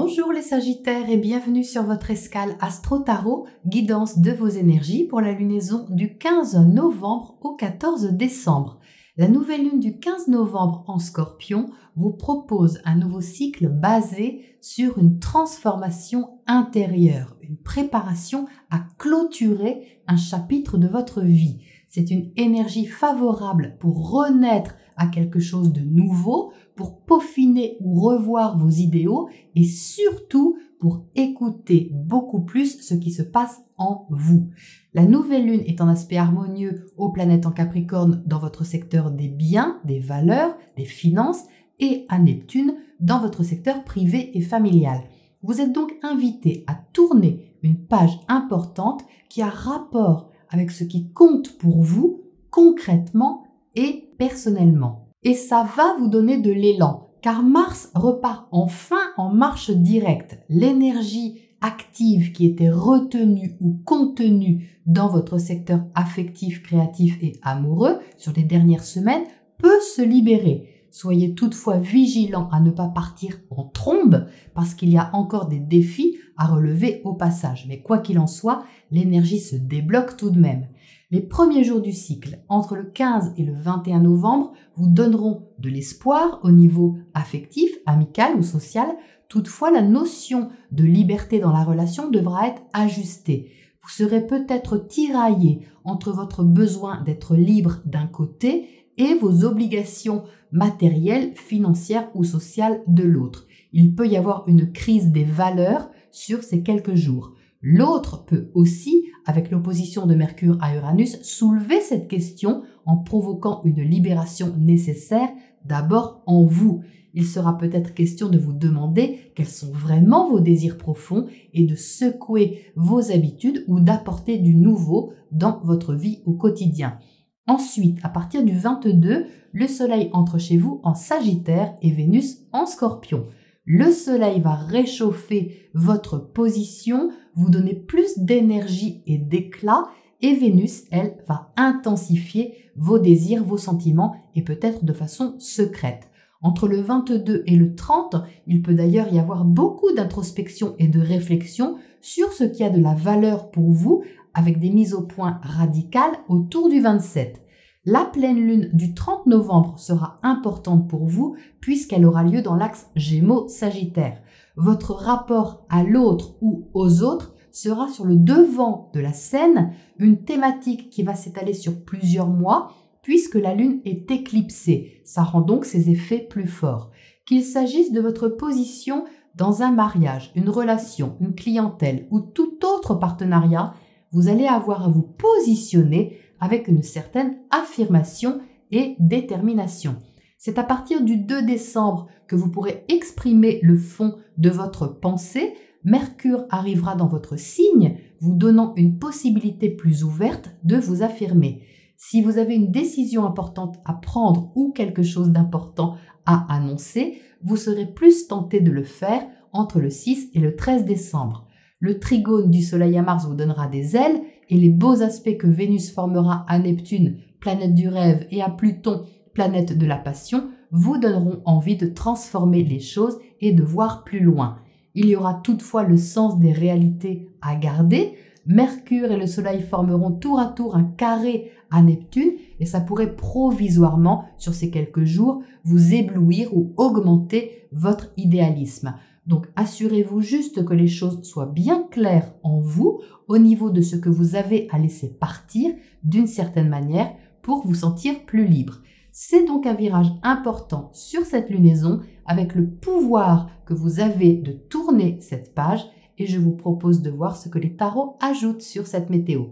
Bonjour les Sagittaires et bienvenue sur votre escale Astro Tarot, guidance de vos énergies pour la lunaison du 15 novembre au 14 décembre. La nouvelle lune du 15 novembre en Scorpion vous propose un nouveau cycle basé sur une transformation intérieure, une préparation à clôturer un chapitre de votre vie. C'est une énergie favorable pour renaître à quelque chose de nouveau, pour peaufiner ou revoir vos idéaux et surtout pour écouter beaucoup plus ce qui se passe en vous. La nouvelle lune est en aspect harmonieux aux planètes en Capricorne dans votre secteur des biens, des valeurs, des finances et à Neptune dans votre secteur privé et familial. Vous êtes donc invité à tourner une page importante qui a rapport avec ce qui compte pour vous concrètement et personnellement. Et ça va vous donner de l'élan, car Mars repart enfin en marche directe. L'énergie active qui était retenue ou contenue dans votre secteur affectif, créatif et amoureux sur les dernières semaines peut se libérer. Soyez toutefois vigilants à ne pas partir en trombe parce qu'il y a encore des défis à relever au passage. Mais quoi qu'il en soit, l'énergie se débloque tout de même. Les premiers jours du cycle, entre le 15 et le 21 novembre, vous donneront de l'espoir au niveau affectif, amical ou social. Toutefois, la notion de liberté dans la relation devra être ajustée. Vous serez peut-être tiraillé entre votre besoin d'être libre d'un côté et vos obligations matérielles, financières ou sociales de l'autre. Il peut y avoir une crise des valeurs sur ces quelques jours. L'autre peut aussi, avec l'opposition de Mercure à Uranus, soulever cette question en provoquant une libération nécessaire d'abord en vous. Il sera peut-être question de vous demander quels sont vraiment vos désirs profonds et de secouer vos habitudes ou d'apporter du nouveau dans votre vie au quotidien. Ensuite, à partir du 22, le Soleil entre chez vous en Sagittaire et Vénus en Scorpion. Le Soleil va réchauffer votre position, vous donner plus d'énergie et d'éclat et Vénus, elle, va intensifier vos désirs, vos sentiments et peut-être de façon secrète. Entre le 22 et le 30, il peut d'ailleurs y avoir beaucoup d'introspection et de réflexion sur ce qui a de la valeur pour vous avec des mises au point radicales autour du 27. La pleine lune du 30 novembre sera importante pour vous puisqu'elle aura lieu dans l'axe Gémeaux-Sagittaire. Votre rapport à l'autre ou aux autres sera sur le devant de la scène, une thématique qui va s'étaler sur plusieurs mois puisque la lune est éclipsée. Ça rend donc ses effets plus forts. Qu'il s'agisse de votre position dans un mariage, une relation, une clientèle ou tout autre partenariat, vous allez avoir à vous positionner avec une certaine affirmation et détermination. C'est à partir du 2 décembre que vous pourrez exprimer le fond de votre pensée. Mercure arrivera dans votre signe, vous donnant une possibilité plus ouverte de vous affirmer. Si vous avez une décision importante à prendre ou quelque chose d'important à annoncer, vous serez plus tenté de le faire entre le 6 et le 13 décembre. Le trigone du Soleil à Mars vous donnera des ailes et les beaux aspects que Vénus formera à Neptune, planète du rêve, et à Pluton, planète de la passion, vous donneront envie de transformer les choses et de voir plus loin. Il y aura toutefois le sens des réalités à garder. Mercure et le Soleil formeront tour à tour un carré à Neptune et ça pourrait provisoirement, sur ces quelques jours, vous éblouir ou augmenter votre idéalisme. Donc, assurez-vous juste que les choses soient bien claires en vous au niveau de ce que vous avez à laisser partir d'une certaine manière pour vous sentir plus libre. C'est donc un virage important sur cette lunaison avec le pouvoir que vous avez de tourner cette page et je vous propose de voir ce que les tarots ajoutent sur cette météo.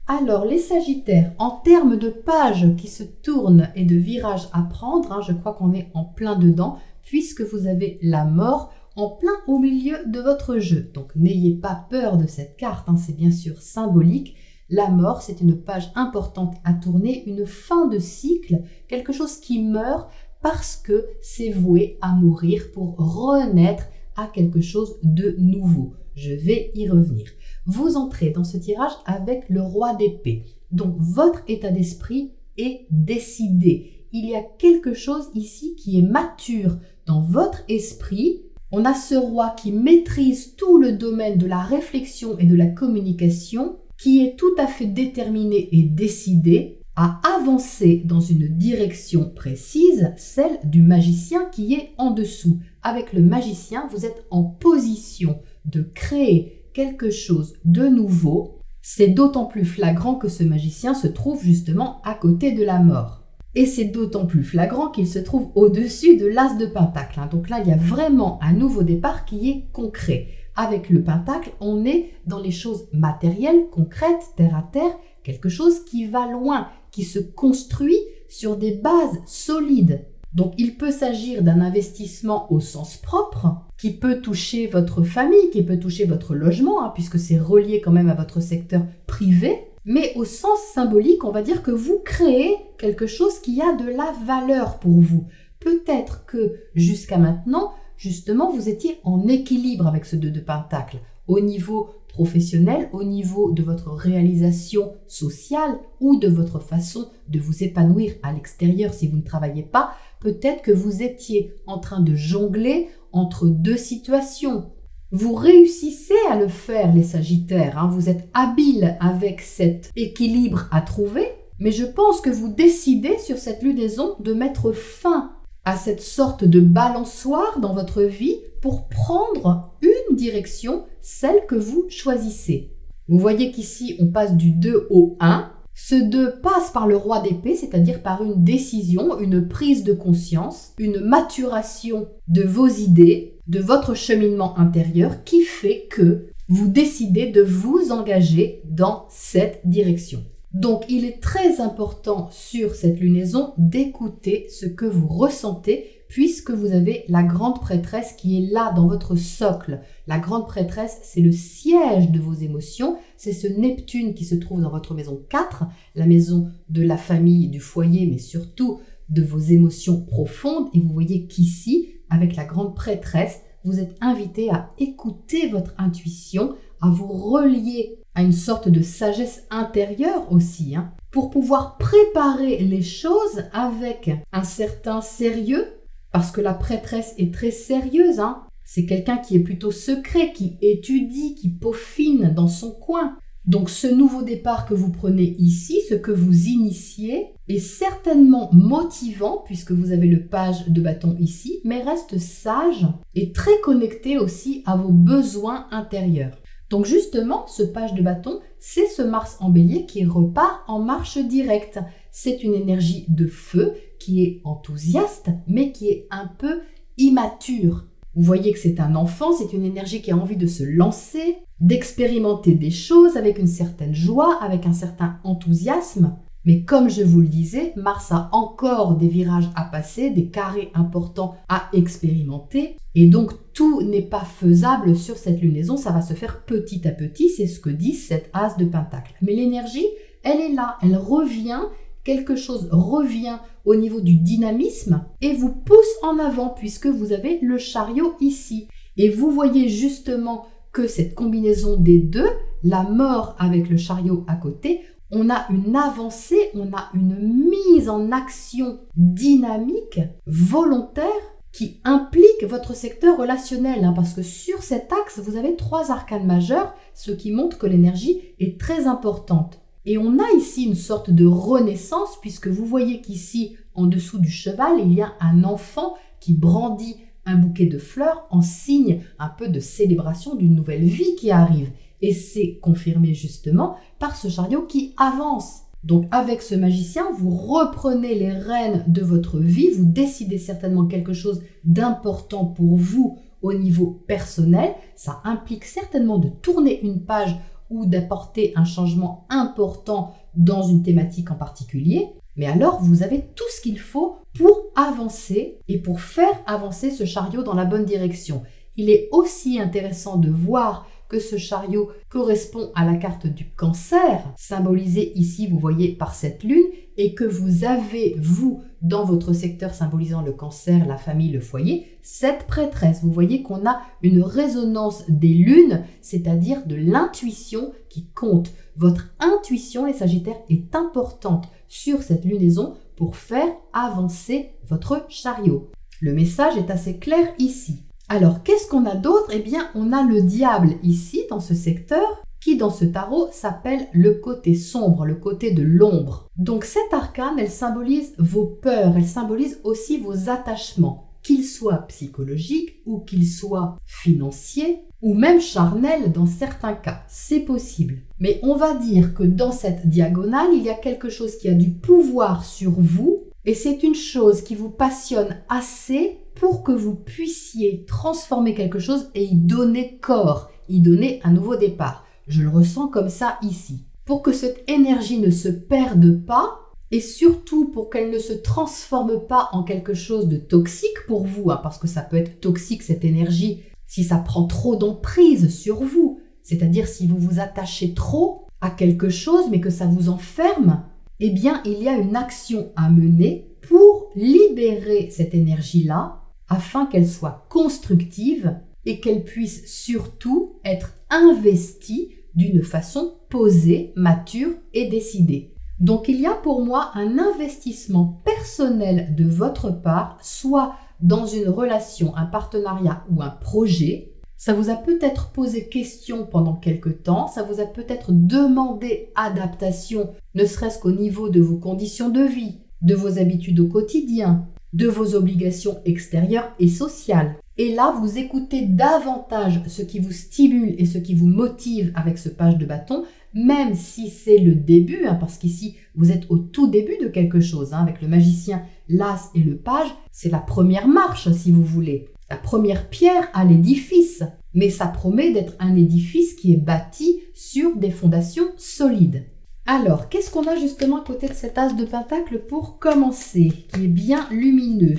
Alors, les Sagittaires, en termes de pages qui se tournent et de virages à prendre, je crois qu'on est en plein dedans, puisque vous avez la mort en plein au milieu de votre jeu. Donc, n'ayez pas peur de cette carte, c'est bien sûr symbolique. La mort, c'est une page importante à tourner, une fin de cycle, quelque chose qui meurt parce que c'est voué à mourir pour renaître à quelque chose de nouveau. Je vais y revenir. Vous entrez dans ce tirage avec le roi d'épée. Donc, votre état d'esprit est décidé. Il y a quelque chose ici qui est mature dans votre esprit On a ce roi qui maîtrise tout le domaine de la réflexion et de la communication, qui est tout à fait déterminé et décidé à avancer dans une direction précise, celle du magicien qui est en dessous. Avec le magicien, vous êtes en position de créer quelque chose de nouveau. C'est d'autant plus flagrant que ce magicien se trouve justement à côté de la mort. Et c'est d'autant plus flagrant qu'il se trouve au-dessus de l'as de pentacle. Donc là, il y a vraiment un nouveau départ qui est concret. Avec le pentacle, on est dans les choses matérielles, concrètes, terre à terre, quelque chose qui va loin, qui se construit sur des bases solides. Donc il peut s'agir d'un investissement au sens propre, qui peut toucher votre famille, qui peut toucher votre logement, puisque c'est relié quand même à votre secteur privé. Mais au sens symbolique, on va dire que vous créez quelque chose qui a de la valeur pour vous. Peut-être que jusqu'à maintenant, justement, vous étiez en équilibre avec ce 2 de pentacle, au niveau professionnel, au niveau de votre réalisation sociale ou de votre façon de vous épanouir à l'extérieur si vous ne travaillez pas. Peut-être que vous étiez en train de jongler entre deux situations. Vous réussissez à le faire, les Sagittaires, vous êtes habiles avec cet équilibre à trouver, mais je pense que vous décidez sur cette lunaison de mettre fin à cette sorte de balançoire dans votre vie pour prendre une direction, celle que vous choisissez. Vous voyez qu'ici, on passe du 2 au 1. Ce 2 passe par le roi d'épée, c'est-à-dire par une décision, une prise de conscience, une maturation de vos idées, de votre cheminement intérieur qui fait que vous décidez de vous engager dans cette direction. Donc, il est très important sur cette lunaison d'écouter ce que vous ressentez puisque vous avez la grande prêtresse qui est là dans votre socle. La grande prêtresse, c'est le siège de vos émotions. C'est ce Neptune qui se trouve dans votre maison 4, la maison de la famille, du foyer, mais surtout de vos émotions profondes. Et vous voyez qu'ici, avec la grande prêtresse, vous êtes invité à écouter votre intuition, à vous relier à une sorte de sagesse intérieure aussi, pour pouvoir préparer les choses avec un certain sérieux, parce que la prêtresse est très sérieuse, C'est quelqu'un qui est plutôt secret, qui étudie, qui peaufine dans son coin. Donc ce nouveau départ que vous prenez ici, ce que vous initiez, est certainement motivant puisque vous avez le page de bâton ici, mais reste sage et très connecté aussi à vos besoins intérieurs. Donc justement, ce page de bâton, c'est ce Mars en bélier qui repart en marche directe. C'est une énergie de feu qui est enthousiaste, mais qui est un peu immature. Vous voyez que c'est un enfant, c'est une énergie qui a envie de se lancer, d'expérimenter des choses avec une certaine joie, avec un certain enthousiasme. Mais comme je vous le disais, Mars a encore des virages à passer, des carrés importants à expérimenter. Et donc, tout n'est pas faisable sur cette lunaison, ça va se faire petit à petit, c'est ce que dit cet as de pentacle. Mais l'énergie, elle est là, elle revient, quelque chose revient au niveau du dynamisme et vous pousse en avant puisque vous avez le chariot ici. Et vous voyez justement que cette combinaison des deux, la mort avec le chariot à côté, on a une avancée, on a une mise en action dynamique, volontaire, qui implique votre secteur relationnel. Parce que sur cet axe, vous avez 3 arcanes majeurs, ce qui montre que l'énergie est très importante. Et on a ici une sorte de renaissance, puisque vous voyez qu'ici, en dessous du cheval, il y a un enfant qui brandit un bouquet de fleurs en signe un peu de célébration d'une nouvelle vie qui arrive. Et c'est confirmé justement par ce chariot qui avance. Donc avec ce magicien, vous reprenez les rênes de votre vie, vous décidez certainement quelque chose d'important pour vous au niveau personnel. Ça implique certainement de tourner une page ou d'apporter un changement important dans une thématique en particulier. Mais alors, vous avez tout ce qu'il faut pour avancer et pour faire avancer ce chariot dans la bonne direction. Il est aussi intéressant de voir que ce chariot correspond à la carte du cancer, symbolisée ici, vous voyez, par cette lune, et que vous avez, vous, dans votre secteur symbolisant le cancer, la famille, le foyer, cette prêtresse. Vous voyez qu'on a une résonance des lunes, c'est-à-dire de l'intuition qui compte. Votre intuition, les Sagittaires, est importante sur cette lunaison pour faire avancer votre chariot. Le message est assez clair ici. Alors, qu'est-ce qu'on a d'autre? Eh bien, on a le diable ici, dans ce secteur, qui dans ce tarot s'appelle le côté sombre, le côté de l'ombre. Donc cette arcane, elle symbolise vos peurs, elle symbolise aussi vos attachements, qu'ils soient psychologiques ou qu'ils soient financiers ou même charnels dans certains cas, c'est possible. Mais on va dire que dans cette diagonale, il y a quelque chose qui a du pouvoir sur vous et c'est une chose qui vous passionne assez pour que vous puissiez transformer quelque chose et y donner corps, y donner un nouveau départ. Je le ressens comme ça ici. Pour que cette énergie ne se perde pas et surtout pour qu'elle ne se transforme pas en quelque chose de toxique pour vous, parce que ça peut être toxique cette énergie si ça prend trop d'emprise sur vous, c'est-à-dire si vous vous attachez trop à quelque chose mais que ça vous enferme, eh bien il y a une action à mener pour libérer cette énergie-là afin qu'elle soit constructive et qu'elle puisse surtout être investie d'une façon posée, mature et décidée. Donc il y a pour moi un investissement personnel de votre part, soit dans une relation, un partenariat ou un projet. Ça vous a peut-être posé question pendant quelque temps, ça vous a peut-être demandé adaptation, ne serait-ce qu'au niveau de vos conditions de vie, de vos habitudes au quotidien, de vos obligations extérieures et sociales. Et là, vous écoutez davantage ce qui vous stimule et ce qui vous motive avec ce page de bâton, même si c'est le début, parce qu'ici, vous êtes au tout début de quelque chose. Avec le magicien, l'as et le page, c'est la première marche, si vous voulez. La première pierre à l'édifice. Mais ça promet d'être un édifice qui est bâti sur des fondations solides. Alors, qu'est-ce qu'on a justement à côté de cet as de pentacle pour commencer, qui est bien lumineux?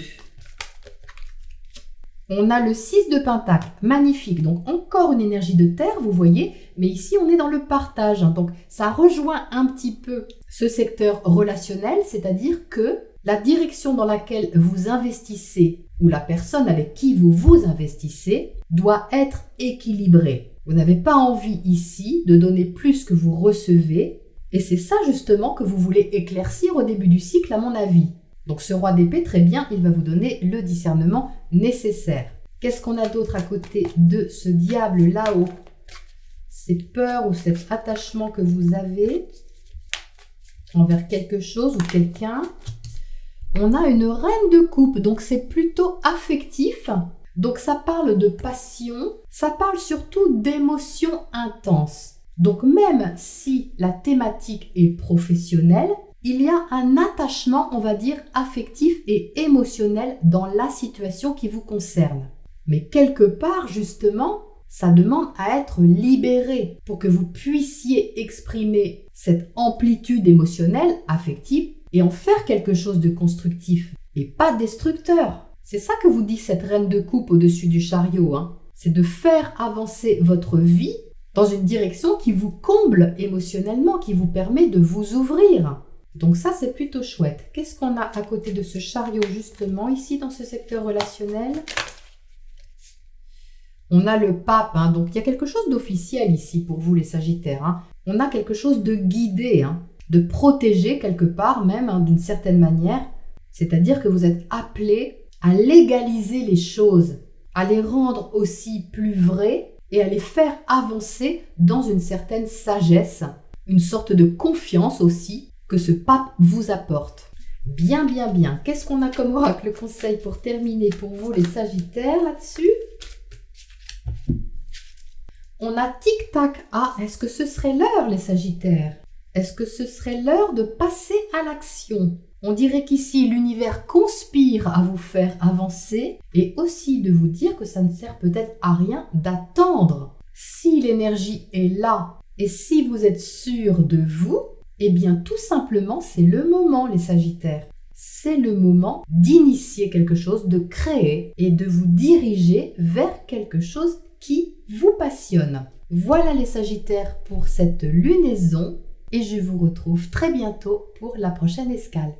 On a le 6 de pentacle, magnifique, donc encore une énergie de terre, vous voyez, mais ici on est dans le partage, donc ça rejoint un petit peu ce secteur relationnel, c'est-à-dire que la direction dans laquelle vous investissez ou la personne avec qui vous vous investissez doit être équilibrée. Vous n'avez pas envie ici de donner plus que vous recevez et c'est ça justement que vous voulez éclaircir au début du cycle à mon avis. Donc ce roi d'épée, très bien, il va vous donner le discernement nécessaire. Qu'est-ce qu'on a d'autre à côté de ce diable là-haut? Ces peurs ou cet attachement que vous avez envers quelque chose ou quelqu'un. On a une reine de coupe, donc c'est plutôt affectif. Donc ça parle de passion, ça parle surtout d'émotions intenses. Donc même si la thématique est professionnelle, il y a un attachement, on va dire, affectif et émotionnel dans la situation qui vous concerne. Mais quelque part, justement, ça demande à être libéré pour que vous puissiez exprimer cette amplitude émotionnelle, affective, et en faire quelque chose de constructif et pas destructeur. C'est ça que vous dit cette reine de coupe au-dessus du chariot. C'est de faire avancer votre vie dans une direction qui vous comble émotionnellement, qui vous permet de vous ouvrir. Donc ça, c'est plutôt chouette. Qu'est-ce qu'on a à côté de ce chariot, justement, ici, dans ce secteur relationnel? On a le pape, donc il y a quelque chose d'officiel ici pour vous, les Sagittaires. On a quelque chose de guidé, de protégé quelque part même, d'une certaine manière. C'est-à-dire que vous êtes appelé à légaliser les choses, à les rendre aussi plus vraies et à les faire avancer dans une certaine sagesse, une sorte de confiance aussi, que ce pape vous apporte. Bien, bien, bien. Qu'est-ce qu'on a comme oracle conseil pour terminer pour vous les Sagittaires là-dessus? On a tic-tac. Ah, est-ce que ce serait l'heure les Sagittaires? Est-ce que ce serait l'heure de passer à l'action? On dirait qu'ici l'univers conspire à vous faire avancer et aussi de vous dire que ça ne sert peut-être à rien d'attendre. Si l'énergie est là et si vous êtes sûr de vous, eh bien, tout simplement, c'est le moment, les Sagittaires. C'est le moment d'initier quelque chose, de créer et de vous diriger vers quelque chose qui vous passionne. Voilà les Sagittaires pour cette lunaison et je vous retrouve très bientôt pour la prochaine escale.